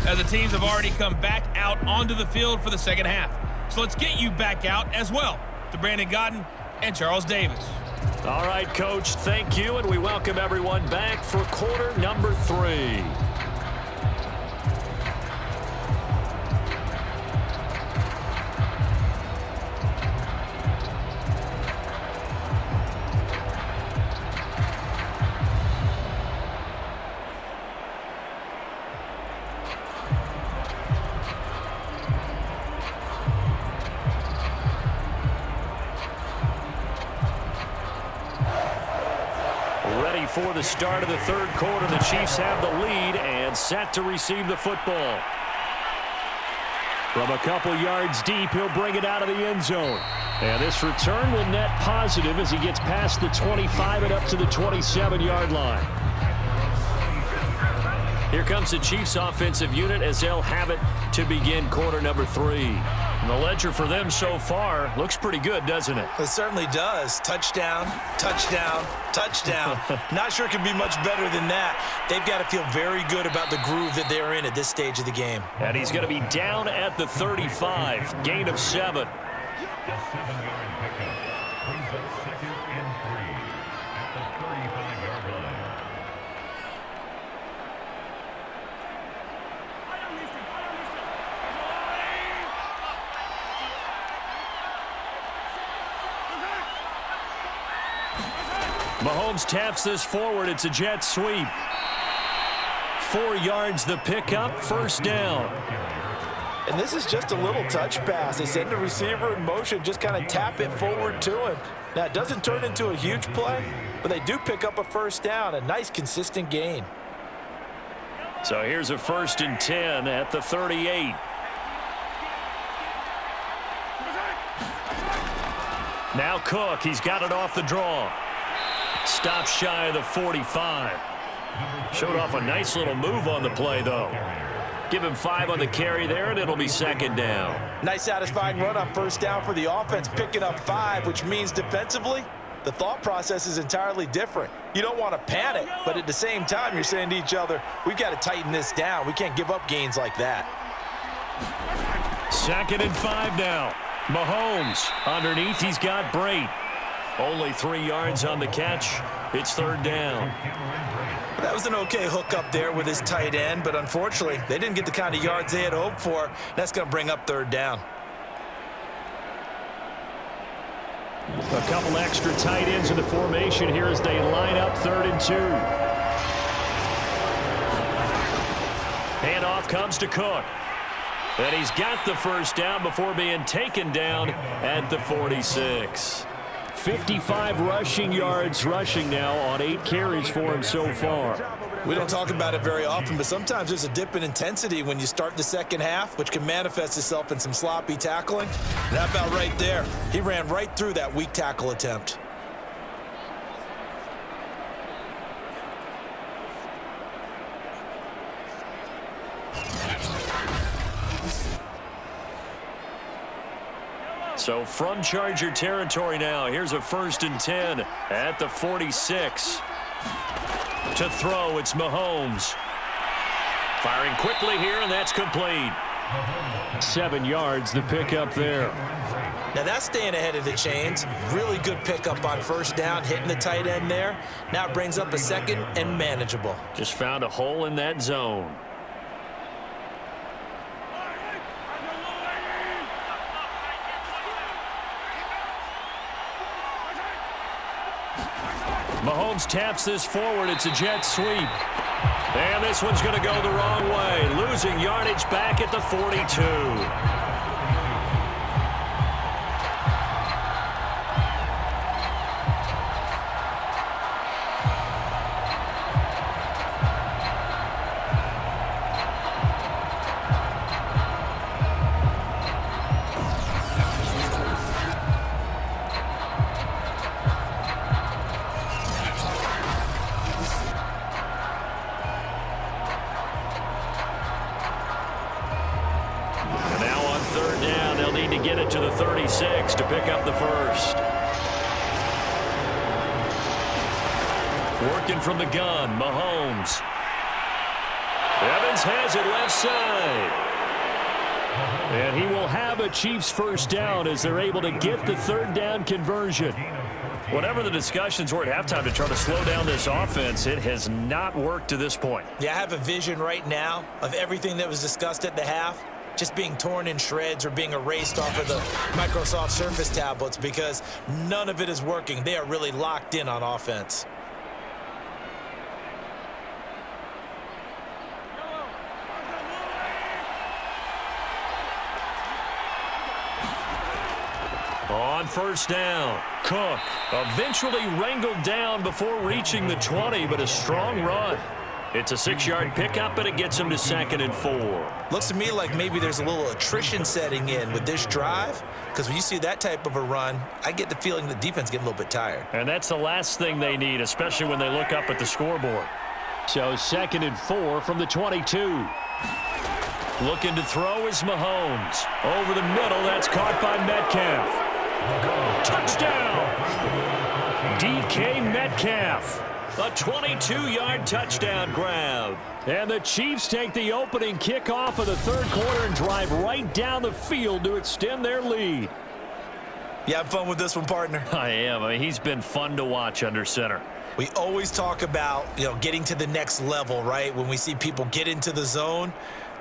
as the teams have already come back out onto the field for the second half. So let's get you back out as well to Brandon Godden and Charles Davis. All right, Coach, thank you, and we welcome everyone back for quarter number 3. Ready for the start of the third quarter. The Chiefs have the lead and set to receive the football. From a couple yards deep, he'll bring it out of the end zone. And this return will net positive as he gets past the 25 and up to the 27-yard line. Here comes the Chiefs offensive unit as they'll have it to begin quarter number 3. And the ledger for them so far looks pretty good, doesn't it? It certainly does. Touchdown, touchdown, touchdown. Not sure it can be much better than that. They've got to feel very good about the groove that they're in at this stage of the game. And he's going to be down at the 35, gain of 7. A 7-yard pickup brings up 2nd and 3 at the 35-yard line. Mahomes taps this forward. It's a jet sweep. 4 yards the pickup, first down. And this is just a little touch pass. They send the receiver in motion, just kind of tap it forward to him. Now, it doesn't turn into a huge play, but they do pick up a first down, a nice, consistent gain. So here's a 1st and 10 at the 38. Now Cook, he's got it off the draw. Stop shy of the 45. Showed off a nice little move on the play, though. Give him 5 on the carry there, and it'll be 2nd down. Nice, satisfying run on first down for the offense, picking up 5, which means defensively, the thought process is entirely different. You don't want to panic, but at the same time, you're saying to each other, we've got to tighten this down. We can't give up gains like that. 2nd and 5 now. Mahomes underneath, he's got Brate. Only 3 yards on the catch. It's 3rd down. That was an okay hook up there with his tight end, but unfortunately, they didn't get the kind of yards they had hoped for. That's going to bring up 3rd down. A couple extra tight ends in the formation here as they line up 3rd and 2. Handoff comes to Cook. And he's got the first down before being taken down at the 46. 55 rushing yards rushing now on 8 carries for him so far. We don't talk about it very often, but sometimes there's a dip in intensity when you start the second half, which can manifest itself in some sloppy tackling. And how about right there? He ran right through that weak tackle attempt. So from Charger territory now, here's a 1st and 10 at the 46. To throw, it's Mahomes. Firing quickly here, and that's complete. 7 yards, the pickup there. Now that's staying ahead of the chains. Really good pickup on first down, hitting the tight end there. Now it brings up a 2nd and manageable. Just found a hole in that zone. Mahomes taps this forward. It's a jet sweep. And this one's going to go the wrong way. Losing yardage back at the 42. Get it to the 36 to pick up the first. Working from the gun, Mahomes. And Owens has it left side. And he will have a Chiefs first down as they're able to get the third down conversion. Whatever the discussions were at halftime to try to slow down this offense, it has not worked to this point. Yeah, I have a vision right now of everything that was discussed at the half just being torn in shreds or being erased off of the Microsoft Surface tablets because none of it is working. They are really locked in on offense. On first down, Cook eventually wrangled down before reaching the 20, but a strong run. It's a 6-yard pickup, and it gets him to 2nd and 4. Looks to me like maybe there's a little attrition setting in with this drive, because when you see that type of a run, I get the feeling the defense getting a little bit tired. And that's the last thing they need, especially when they look up at the scoreboard. So 2nd and 4 from the 22. Looking to throw is Mahomes. Over the middle, that's caught by Metcalf. Touchdown! DK Metcalf. A 22-yard touchdown grab. And the Chiefs take the opening kickoff of the third quarter and drive right down the field to extend their lead. You have fun with this one, partner? I am. I mean, he's been fun to watch under center. We always talk about, getting to the next level, right? When we see people get into the zone,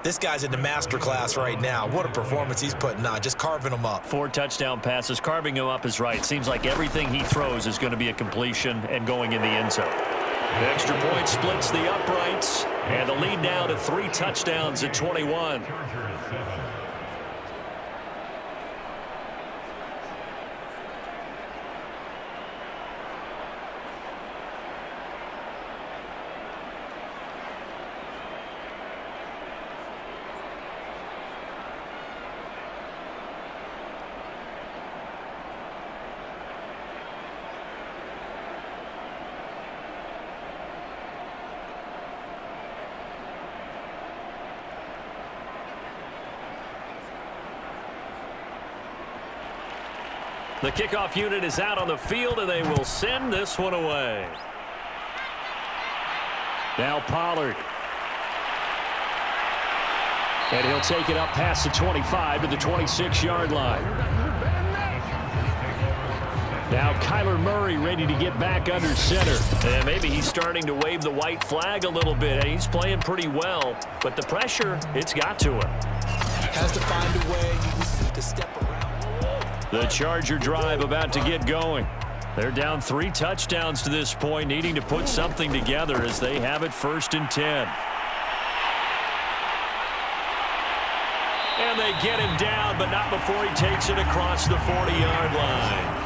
this guy's in the master class right now. What a performance he's putting on, just carving them up. 4 touchdown passes. Carving him up is right. Seems like everything he throws is going to be a completion and going in the end zone. The extra point splits the uprights, and the lead now to 3 touchdowns at 21. The kickoff unit is out on the field, and they will send this one away. Now Pollard. And he'll take it up past the 25 to the 26-yard line. Now Kyler Murray ready to get back under center. And maybe he's starting to wave the white flag a little bit. He's playing pretty well, but the pressure, it's got to him. Has to find a way to step around. The Charger drive about to get going. They're down 3 touchdowns to this point, needing to put something together as they have it 1st and 10. And they get him down, but not before he takes it across the 40-yard line.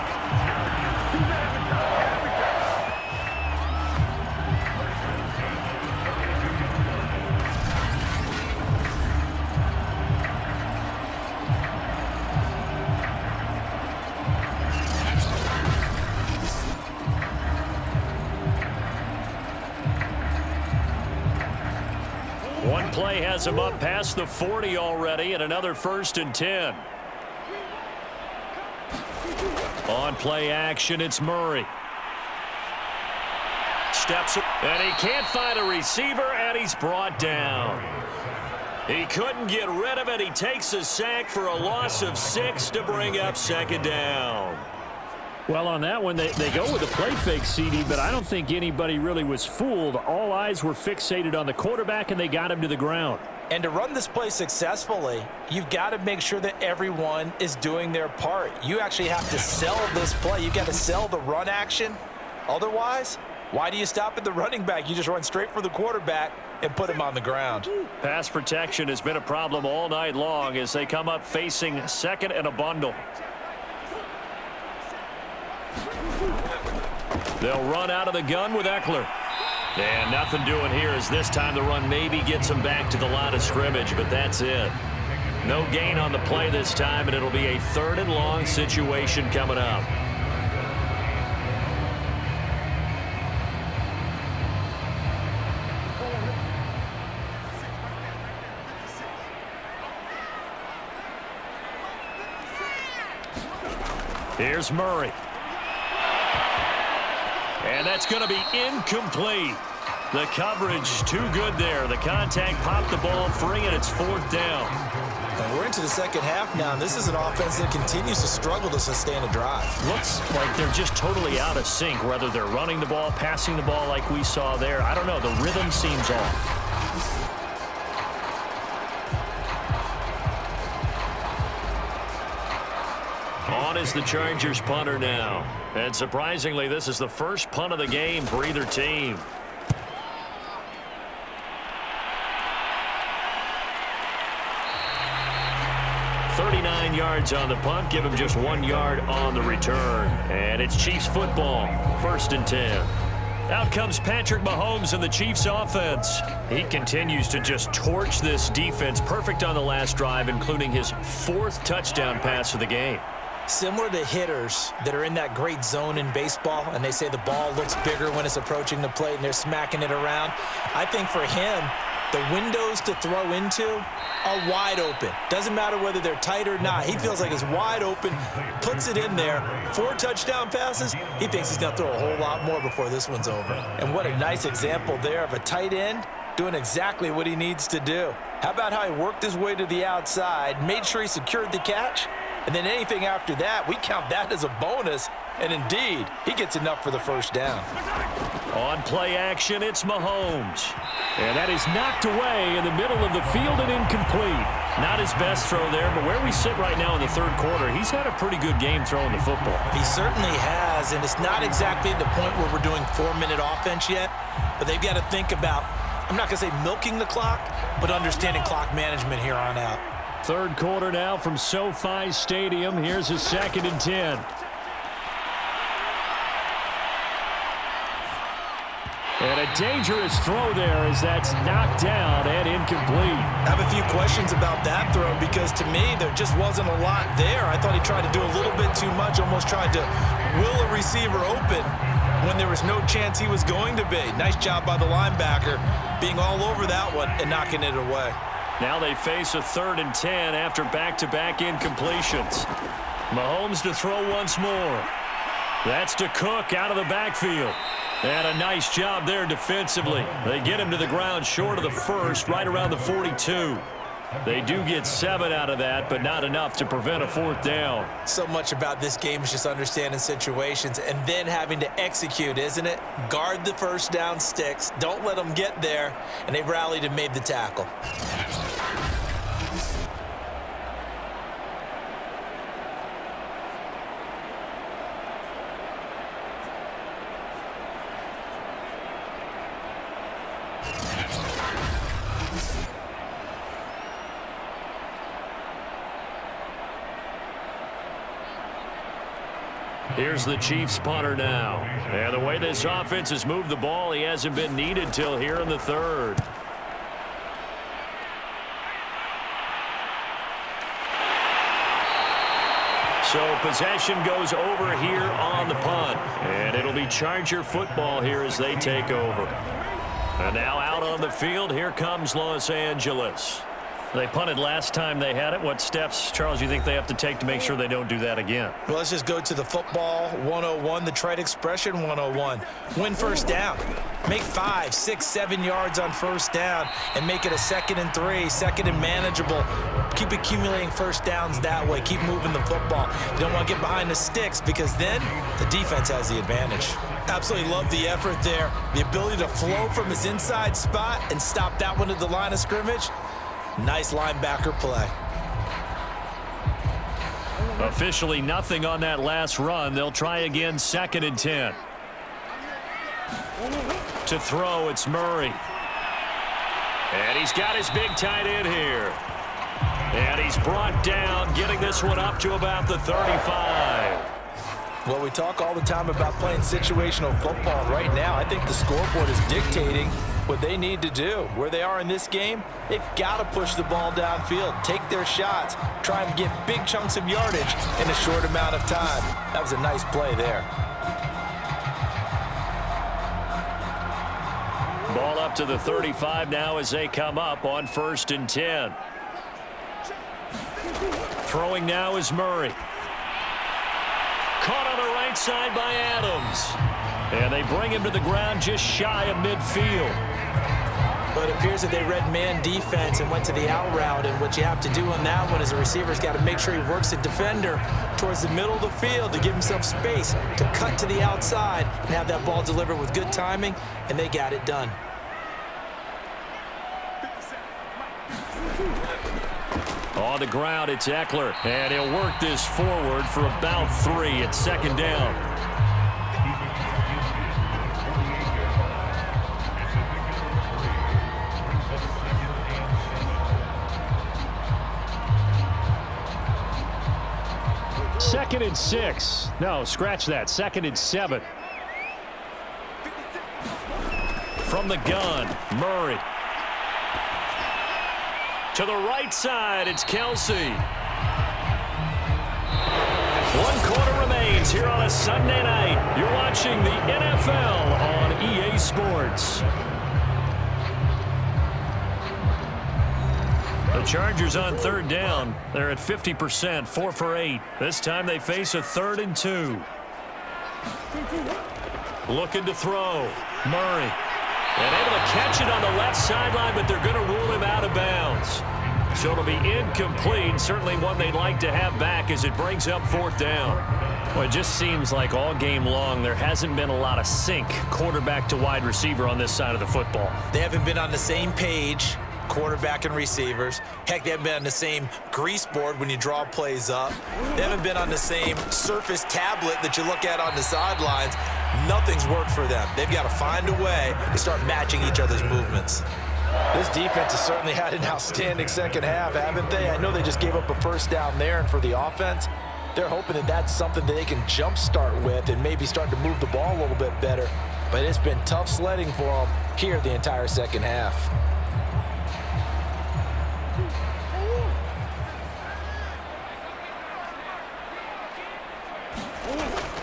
One play has him up past the 40 already, and another 1st and 10. On play action, it's Murray. Steps up, and he can't find a receiver, and he's brought down. He couldn't get rid of it. He takes a sack for a loss of 6 to bring up 2nd down. Well, on that one, they go with a play fake, CD, but I don't think anybody really was fooled. All eyes were fixated on the quarterback, and they got him to the ground. And to run this play successfully, you've got to make sure that everyone is doing their part. You actually have to sell this play. You've got to sell the run action. Otherwise, why do you stop at the running back? You just run straight for the quarterback and put him on the ground. Pass protection has been a problem all night long as they come up facing 2nd and a bundle. They'll run out of the gun with Eckler. And nothing doing here as this time the run maybe gets them back to the line of scrimmage, but that's it. No gain on the play this time, and it'll be a 3rd and long situation coming up. Here's Murray. And that's going to be incomplete. The coverage too good there. The contact popped the ball free, and it's 4th down. And we're into the second half now, and this is an offense that continues to struggle to sustain a drive. Looks like they're just totally out of sync, whether they're running the ball, passing the ball like we saw there. I don't know. The rhythm seems off. On is the Chargers punter now. And surprisingly, this is the first punt of the game for either team. .39 yards on the punt. Give him just 1 yard on the return. And it's Chiefs football. 1st and 10. Out comes Patrick Mahomes and the Chiefs offense. He continues to just torch this defense. Perfect on the last drive, including his 4th touchdown pass of the game. Similar to hitters that are in that great zone in baseball, and they say the ball looks bigger when it's approaching the plate and they're smacking it around. I think for him, the windows to throw into are wide open. Doesn't matter whether they're tight or not. He feels like it's wide open, puts it in there. 4 touchdown passes. He thinks he's going to throw a whole lot more before this one's over. And what a nice example there of a tight end doing exactly what he needs to do. How about how he worked his way to the outside, made sure he secured the catch, and then anything after that, we count that as a bonus. And indeed, he gets enough for the first down. On play action, it's Mahomes. And that is knocked away in the middle of the field and incomplete. Not his best throw there, but where we sit right now in the 3rd quarter, he's had a pretty good game throwing the football. He certainly has, and it's not exactly the point where we're doing 4-minute offense yet, but they've got to think about, I'm not going to say milking the clock, but understanding clock management here on out. 3rd quarter now from SoFi Stadium. Here's a 2nd and 10. And a dangerous throw there as that's knocked down and incomplete. I have a few questions about that throw because to me there just wasn't a lot there. I thought he tried to do a little bit too much, almost tried to will a receiver open when there was no chance he was going to be. Nice job by the linebacker being all over that one and knocking it away. Now they face a 3rd and 10 after back-to-back incompletions. Mahomes to throw once more. That's to Cook out of the backfield. And a nice job there defensively. They get him to the ground short of the 1st, right around the 42. They do get 7 out of that, but not enough to prevent a 4th down. So much about this game is just understanding situations and then having to execute, isn't it? Guard the first down sticks. Don't let them get there. And they rallied and made the tackle. Here's the Chiefs punter now. And the way this offense has moved the ball, he hasn't been needed till here in the 3rd. So possession goes over here on the punt. And it'll be Charger football here as they take over. And now out on the field, here comes Los Angeles. They punted last time they had it. What steps, Charles, you think they have to take to make sure they don't do that again? Well, let's just go to the football 101, the trite expression 101. Win first down. Make 5, 6, 7 yards on first down and make it a 2nd and 3, 2nd and manageable. Keep accumulating first downs that way. Keep moving the football. You don't want to get behind the sticks because then the defense has the advantage. Absolutely love the effort there. The ability to flow from his inside spot and stop that one at the line of scrimmage. Nice linebacker play. Officially nothing on that last run. They'll try again, 2nd and 10. To throw, it's Murray. And he's got his big tight end here. And he's brought down, getting this one up to about the 35. Well, we talk all the time about playing situational football. Right now, I think the scoreboard is dictating what they need to do. Where they are in this game, they've got to push the ball downfield, take their shots, try and get big chunks of yardage in a short amount of time. That was a nice play there. Ball up to the 35 now as they come up on 1st and 10. Throwing now is Murray. Caught on the right side by Adams. And they bring him to the ground just shy of midfield. But it appears that they read man defense and went to the out route. And what you have to do on that one is the receiver's got to make sure he works the defender towards the middle of the field to give himself space to cut to the outside and have that ball delivered with good timing, and they got it done. On the ground, it's Eckler, and he'll work this forward for about 3 at second down. Second and 6. No, scratch that. Second and 7. From the gun, Murray. To the right side, it's Kelsey. 1 quarter remains here on a Sunday night. You're watching the NFL on EA Sports. The Chargers on third down. They're at 50%, 4 for 8. This time they face a 3rd and 2. Looking to throw. Murray. And able to catch it on the left sideline, but they're going to rule him out of bounds. So it'll be incomplete. Certainly one they'd like to have back as it brings up 4th down. Well, it just seems like all game long there hasn't been a lot of sync quarterback to wide receiver on this side of the football. They haven't been on the same page, quarterback and receivers. Heck, they haven't been on the same grease board when you draw plays up. They haven't been on the same surface tablet that you look at on the sidelines. Nothing's worked for them. They've got to find a way to start matching each other's movements. This defense has certainly had an outstanding second half, haven't they? I know they just gave up a first down there, and for the offense, they're hoping that that's something that they can jumpstart with and maybe start to move the ball a little bit better. But it's been tough sledding for them here the entire second half.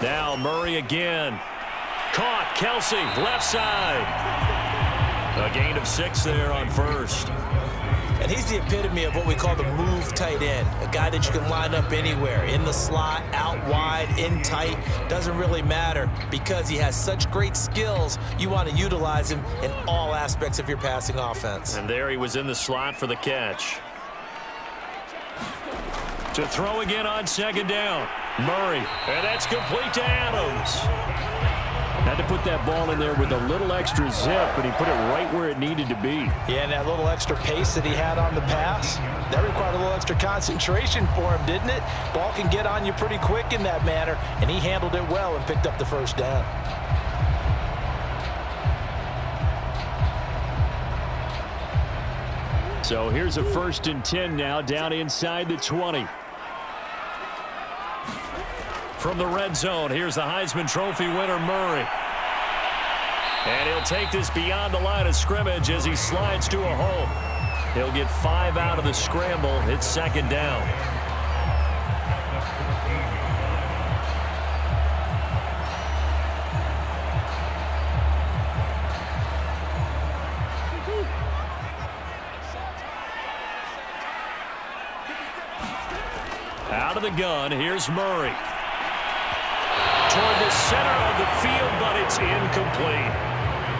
Now Murray again. Caught. Kelsey, left side. A gain of 6 there on first. And he's the epitome of what we call the move tight end. A guy that you can line up anywhere. In the slot, out wide, in tight. Doesn't really matter because he has such great skills. You want to utilize him in all aspects of your passing offense. And there he was in the slot for the catch. To throw again on second down. Murray. And that's complete to Adams. Had to put that ball in there with a little extra zip, but he put it right where it needed to be. Yeah, and that little extra pace that he had on the pass, that required a little extra concentration for him, didn't it? Ball can get on you pretty quick in that manner, and he handled it well and picked up the first down. So here's a 1st and 10 now, down inside the 20. From the red zone, here's the Heisman Trophy winner, Murray. And he'll take this beyond the line of scrimmage as he slides to a hole. He'll get 5 out of the scramble. It's second down. Out of the gun, here's Murray. Toward the center of the field, but it's incomplete.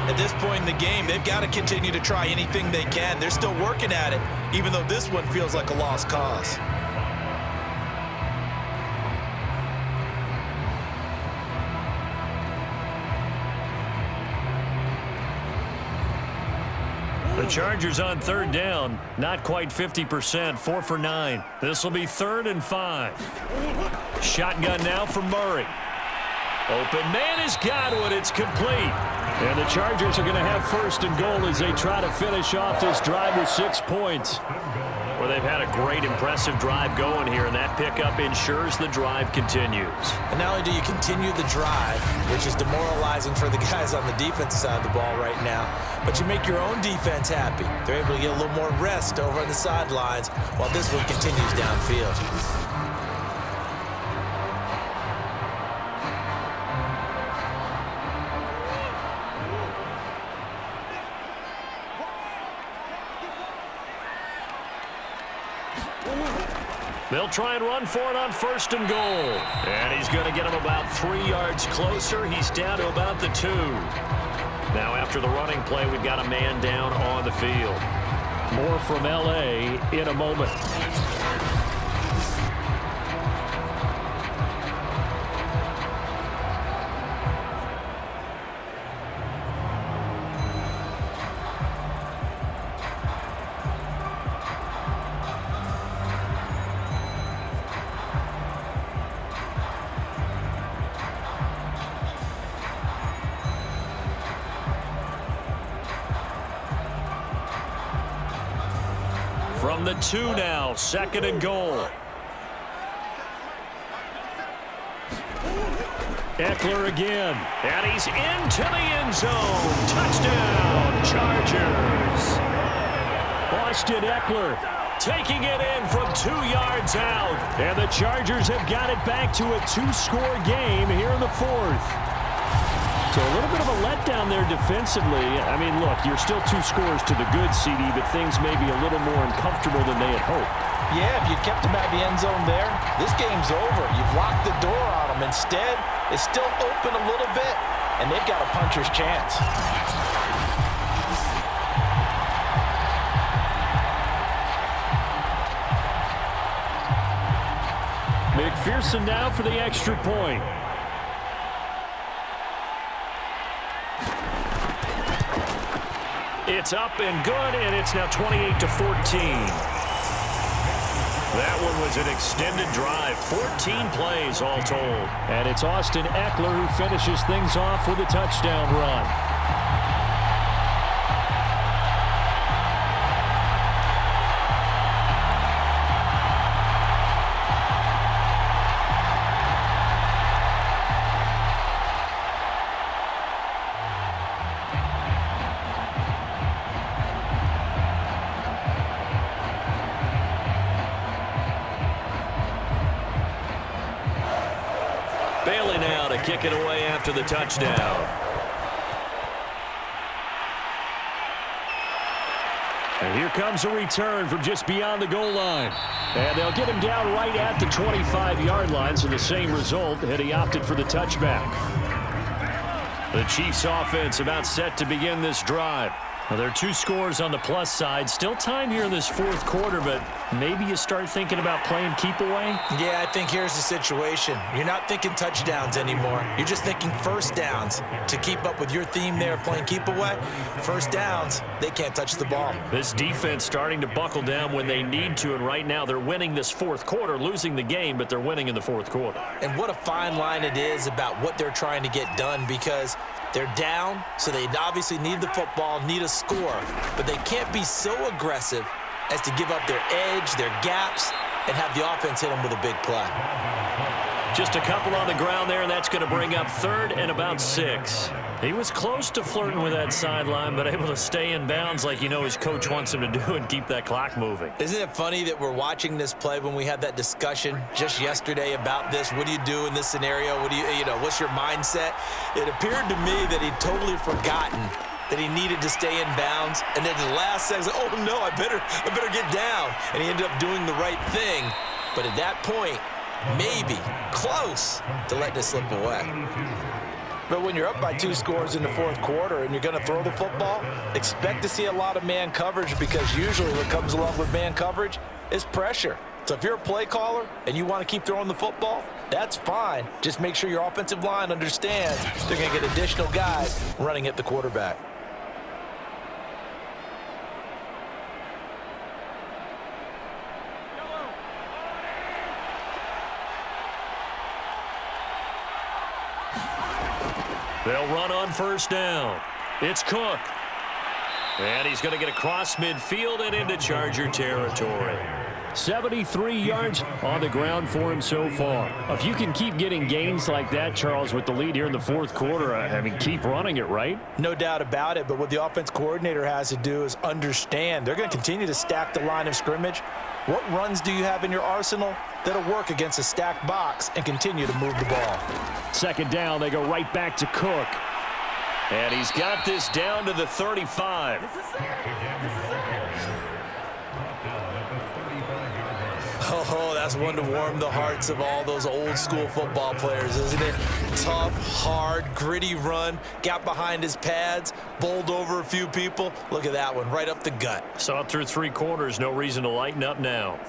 At this point in the game, they've got to continue to try anything they can. They're still working at it, even though this one feels like a lost cause. The Chargers on third down, not quite 50%, 4 for 9. This will be 3rd and 5. Shotgun now for Murray. Open man is Godwin. It's complete. And the Chargers are going to have 1st and goal as they try to finish off this drive with 6 points. Well, they've had a great, impressive drive going here, and that pickup ensures the drive continues. And not only do you continue the drive, which is demoralizing for the guys on the defensive side of the ball right now, but you make your own defense happy. They're able to get a little more rest over on the sidelines while this one continues downfield. They'll try and run for it on 1st and goal. And he's going to get him about 3 yards closer. He's down to about the 2. Now after the running play, we've got a man down on the field. More from L.A. in a moment. From the 2 now, 2nd and goal. Eckler again. And he's into the end zone. Touchdown, Chargers. Austin Eckler taking it in from 2 yards out. And the Chargers have got it back to a 2-score game here in the 4th. So a little bit of a letdown there defensively. I mean, look, you're still 2 scores to the good, CD, but things may be a little more uncomfortable than they had hoped. Yeah, if you kept them out of the end zone there, this game's over. You've locked the door on them. Instead, it's still open a little bit, and they've got a puncher's chance. McPherson now for the extra point. It's up and good, and it's now 28-14. That one was an extended drive, 14 plays all told. And it's Austin Eckler who finishes things off with a touchdown run. Bailey now to kick it away after the touchdown. And here comes a return from just beyond the goal line. And they'll get him down right at the 25-yard line, so the same result had he opted for the touchback. The Chiefs offense about set to begin this drive. Well, there are 2 scores on the plus side. Still time here in this 4th quarter, but maybe you start thinking about playing keep away? Yeah, I think here's the situation. You're not thinking touchdowns anymore. You're just thinking first downs. To keep up with your theme there, playing keep away, first downs, they can't touch the ball. This defense starting to buckle down when they need to, and right now they're winning this 4th quarter, losing the game, but they're winning in the 4th quarter. And what a fine line it is about what they're trying to get done, because they're down, so they obviously need the football, need a score, but they can't be so aggressive as to give up their edge, their gaps, and have the offense hit them with a big play. Just a couple on the ground there, and that's going to bring up 3rd and about 6. He was close to flirting with that sideline, but able to stay in bounds like you know his coach wants him to do and keep that clock moving. Isn't it funny that we're watching this play when we had that discussion just yesterday about this? What do you do in this scenario? What do you know, what's your mindset? It appeared to me that he'd totally forgotten that he needed to stay in bounds, and then the last second, oh no, I better get down. And he ended up doing the right thing. But at that point, maybe close to letting it slip away. But when you're up by 2 scores in the 4th quarter and you're going to throw the football, expect to see a lot of man coverage, because usually what comes along with man coverage is pressure. So if you're a play caller and you want to keep throwing the football, that's fine. Just make sure your offensive line understands they're going to get additional guys running at the quarterback. They'll run on 1st down. It's Cook. And he's going to get across midfield and into Charger territory. 73 yards on the ground for him so far. If you can keep getting gains like that, Charles, with the lead here in the 4th quarter, I mean, keep running it, right? No doubt about it, but what the offense coordinator has to do is understand they're going to continue to stack the line of scrimmage. What runs do you have in your arsenal that'll work against a stacked box and continue to move the ball? 2nd down, they go right back to Cook. And he's got this down to the 35. Oh, that's one to warm the hearts of all those old school football players, isn't it? Tough, hard, gritty run, got behind his pads, bowled over a few people. Look at that one, right up the gut. Saw it through 3 quarters, no reason to lighten up now.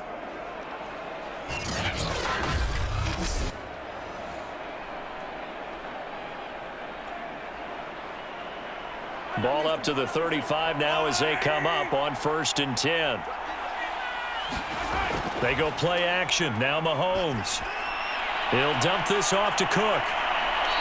Ball up to the 35 now as they come up on 1st and 10. They go play action. Now Mahomes. He'll dump this off to Cook.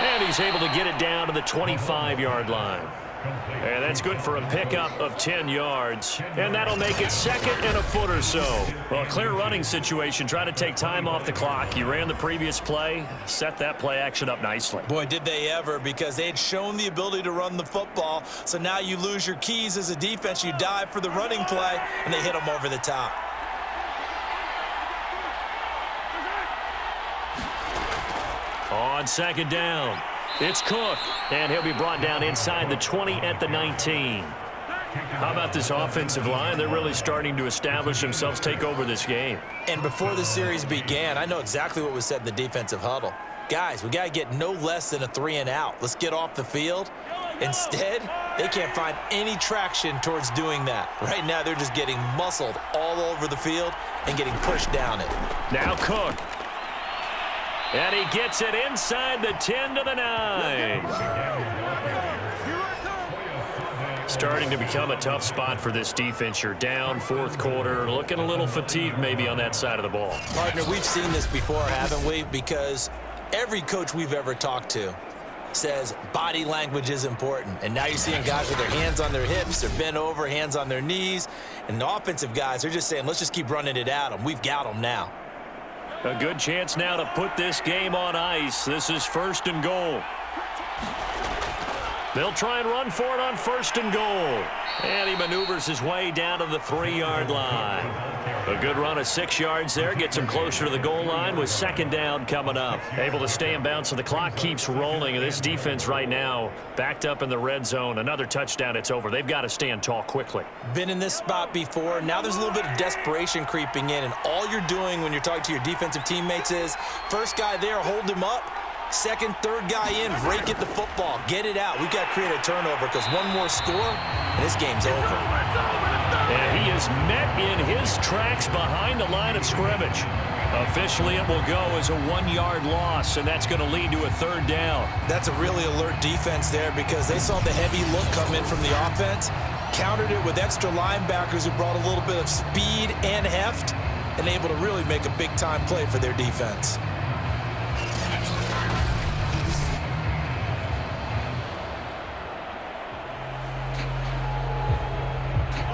And he's able to get it down to the 25-yard line. And that's good for a pickup of 10 yards. And that'll make it 2nd and a foot or so. Well, a clear running situation. Try to take time off the clock. You ran the previous play. Set that play action up nicely. Boy, did they ever, because they had shown the ability to run the football. So now you lose your keys as a defense. You dive for the running play, and they hit them over the top. On 2nd down, it's Cook, and he'll be brought down inside the 20 at the 19. How about this offensive line? They're really starting to establish themselves, take over this game. And before the series began, I know exactly what was said in the defensive huddle. Guys, we got to get no less than a 3 and out. Let's get off the field. Instead, they can't find any traction towards doing that. Right now, they're just getting muscled all over the field and getting pushed down it. Now Cook. And he gets it inside the 10 to the 9. Starting to become a tough spot for this defense. You're down 4th quarter, looking a little fatigued maybe on that side of the ball. Partner, we've seen this before, haven't we? Because every coach we've ever talked to says body language is important. And now you're seeing guys with their hands on their hips, they're bent over, hands on their knees. And the offensive guys, they're just saying, let's just keep running it at them. We've got them now. A good chance now to put this game on ice. This is 1st and goal. They'll try and run for it on 1st and goal. And he maneuvers his way down to the 3-yard line. A good run of 6 yards there. Gets him closer to the goal line with 2nd down coming up. Able to stay in bounds, so the clock keeps rolling. And this defense right now backed up in the red zone. Another touchdown, it's over. They've got to stand tall quickly. Been in this spot before. Now there's a little bit of desperation creeping in. And all you're doing when you're talking to your defensive teammates is, first guy there, hold him up. 2nd, 3rd guy in, rake at the football. Get it out. We've got to create a turnover because one more score, and this game's over. And he is met in his tracks behind the line of scrimmage. Officially, it will go as a 1-yard loss, and that's going to lead to a 3rd down. That's a really alert defense there because they saw the heavy look come in from the offense, countered it with extra linebackers who brought a little bit of speed and heft, and able to really make a big-time play for their defense.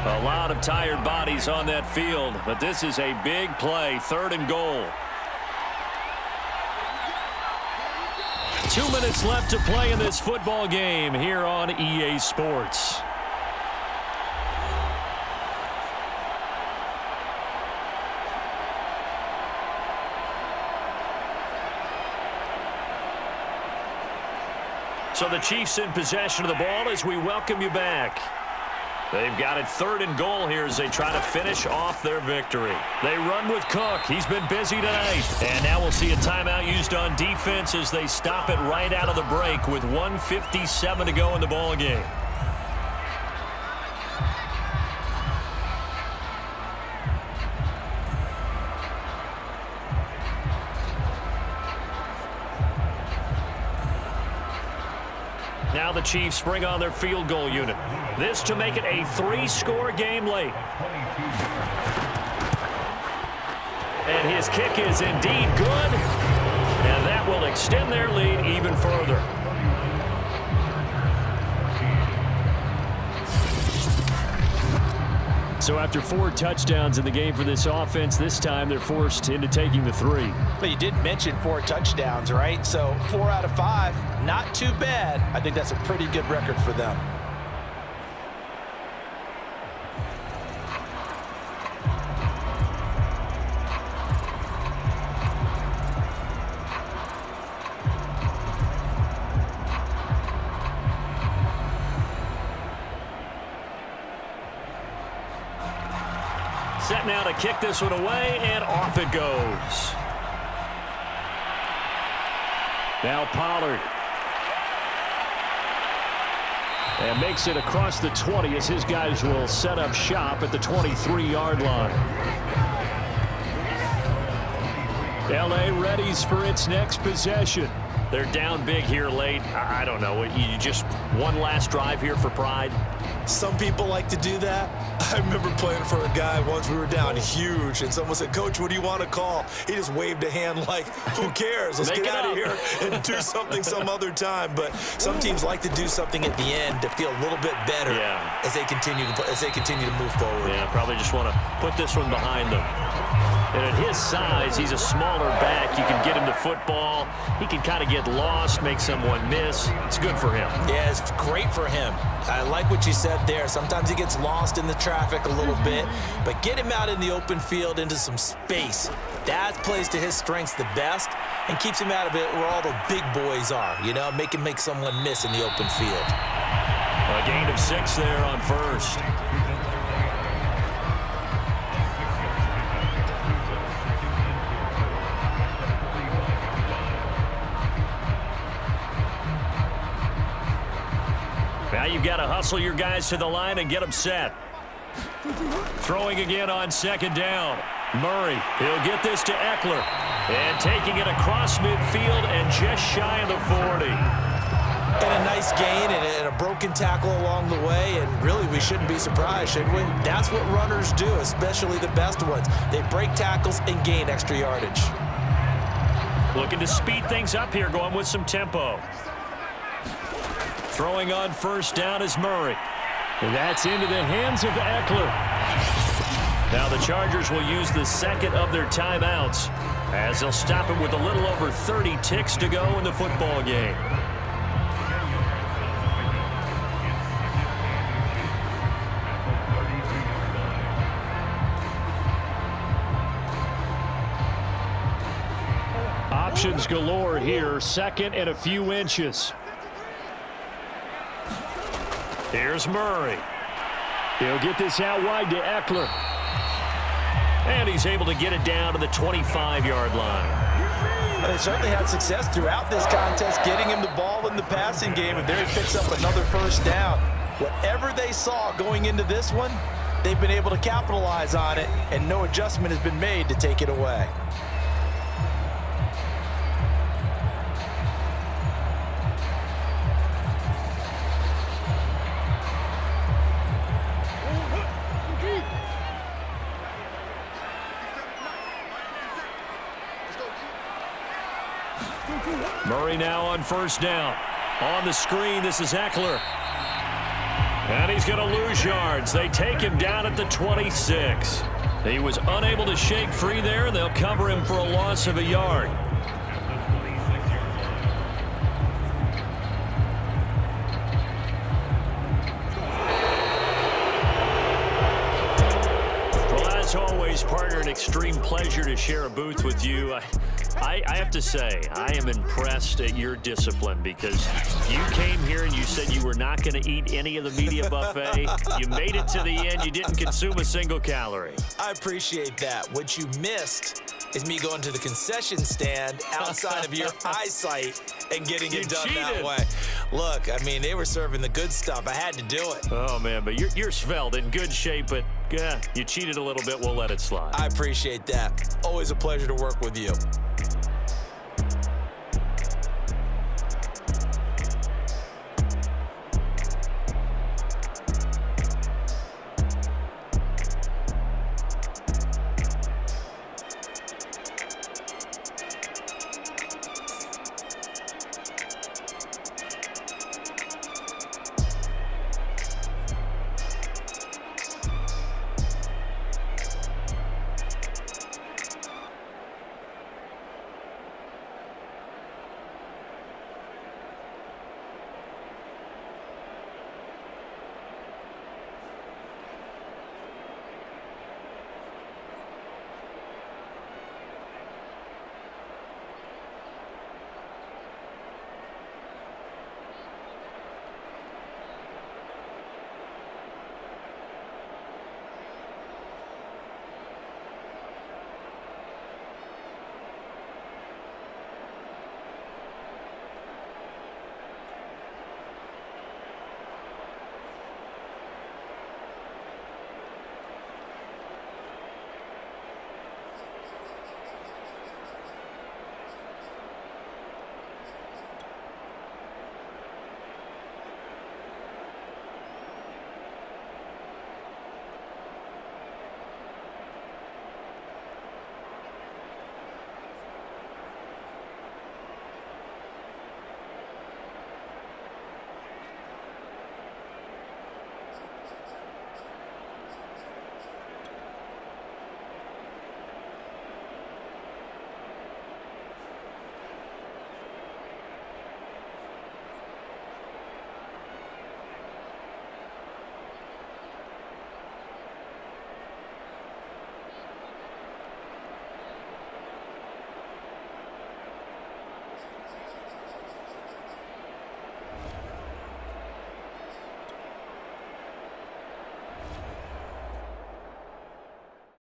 A lot of tired bodies on that field, but this is a big play, 3rd and goal. 2 minutes left to play in this football game here on EA Sports. So the Chiefs in possession of the ball as we welcome you back. They've got it 3rd and goal here as they try to finish off their victory. They run with Cook. He's been busy tonight. And now we'll see a timeout used on defense as they stop it right out of the break with 1:57 to go in the ball game. Now the Chiefs bring on their field goal unit. This to make it a 3-score game late. And his kick is indeed good. And that will extend their lead even further. So after 4 touchdowns in the game for this offense, this time they're forced into taking the 3. But you did mention 4 touchdowns, right? So 4 out of 5, not too bad. I think that's a pretty good record for them. Set set now to kick this one away, and off it goes. Now Pollard. And makes it across the 20 as his guys will set up shop at the 23-yard line. L.A. readies for its next possession. They're down big here late. I don't know. You just one last drive here for pride? Some people like to do that. I remember playing for a guy once. We were down huge, and someone said, "Coach, what do you want to call?" He just waved a hand like, who cares? Let's get out of here and do something some other time. But some teams like to do something at the end to feel a little bit better as they continue to move forward. Yeah, probably just want to put this one behind them. And at his size, he's a smaller back. You can get him to football. He can kind of get lost, make someone miss. It's good for him. Yeah, it's great for him. I like what you said there. Sometimes he gets lost in the traffic a little bit, but get him out in the open field into some space. That plays to his strengths the best and keeps him out of it where all the big boys are, you know, make him make someone miss in the open field. A gain of 6 there on first. Now you've got to hustle your guys to the line and get them set. Throwing again on second down. Murray, he'll get this to Eckler. And taking it across midfield and just shy of the 40. And a nice gain and a broken tackle along the way, and really we shouldn't be surprised, should we? That's what runners do, especially the best ones. They break tackles and gain extra yardage. Looking to speed things up here, going with some tempo. Throwing on first down is Murray. And that's into the hands of Eckler. Now the Chargers will use the second of their timeouts as they'll stop it with a little over 30 ticks to go in the football game. Options galore here. Second and a few inches. Here's Murray. He'll get this out wide to Eckler. And he's able to get it down to the 25-yard line. They certainly had success throughout this contest getting him the ball in the passing game, and there he picks up another first down. Whatever they saw going into this one, they've been able to capitalize on it, and no adjustment has been made to take it away. Murray now on first down. On the screen, this is Eckler. And he's going to lose yards. They take him down at the 26. He was unable to shake free there. They'll cover him for a loss of a yard. Well, as always, partner, an extreme pleasure to share a booth with you. I have to say, I am impressed at your discipline because you came here and you said you were not going to eat any of the media buffet. You made it to the end. You didn't consume a single calorie. I appreciate that. What you missed is me going to the concession stand outside of your eyesight and getting it done that way. Look, I mean, they were serving the good stuff. I had to do it. Oh, man, but you're svelte, in good shape, but you cheated a little bit. We'll let it slide. I appreciate that. Always a pleasure to work with you.